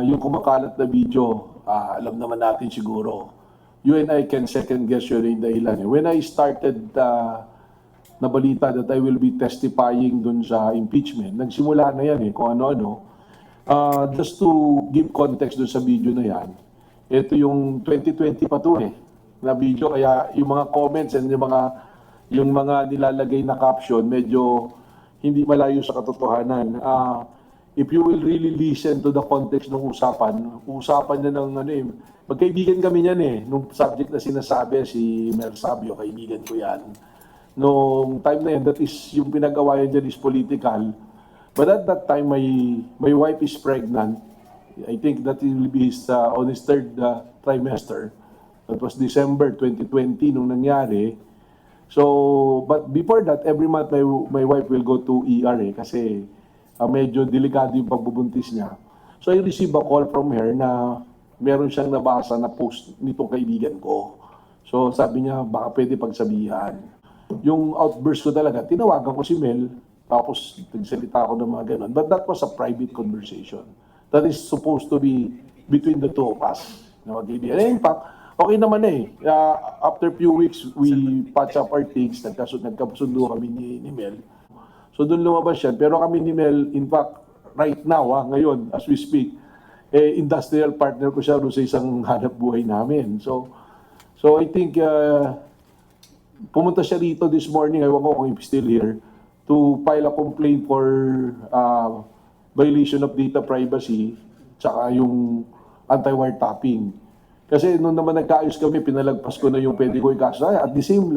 yung kumakalat na video, alam naman natin siguro. You and I can second guess yun yung dahilan. When I started na balita that I will be testifying dun sa impeachment, nagsimula na yan kung ano-ano. Just to give context dun sa video na yan, ito yung 2020 pa to na video, kaya yung mga comments and yung mga nilalagay na caption, medyo hindi malayo sa katotohanan. If you will really listen to the context ng usapan niya ng magkaibigan kami niyan nung subject na sinasabi, si Mer Sabio, kaibigan ko yan. Nung time na yan, that is, yung pinag-awayan dyan is political. But at that time, my wife is pregnant. I think that will be on his third trimester. That was December 2020 nung nangyari. So, but before that, every month my wife will go to ER kasi medyo delikado yung pagbubuntis niya. So I received a call from her na meron siyang nabasa na post nitong kaibigan ko. So sabi niya, baka pwede pagsabihan. Yung outburst ko talaga, tinawagan ko si Mel, tapos nagsalita ako ng mga ganun. But that was a private conversation. That is supposed to be between the two of us. Na magkaibigan. In fact, okay naman after few weeks, we patch up our things, nagkasundo kami ni Mel. So doon lumabas yan. Pero kami ni Mel, in fact, right now, ngayon, as we speak, industrial partner ko siya sa isang hanap buhay namin. So I think, pumunta siya rito this morning, ewan ko kung he's still here, to file a complaint for violation of data privacy, tsaka yung anti-wiretapping. Kasi nung naman nagkaayos kami, pinalagpas ko na yung pwede ko ikaso. At the same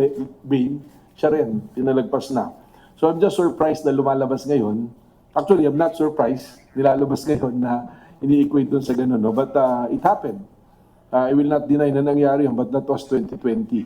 vein, siya rin, pinalagpas na. So I'm just surprised na lumalabas ngayon. Actually, I'm not surprised. Nilalabas ngayon na ini-equate dun sa ganun. No? But it happened. I will not deny na nangyari yun, but that was 2020.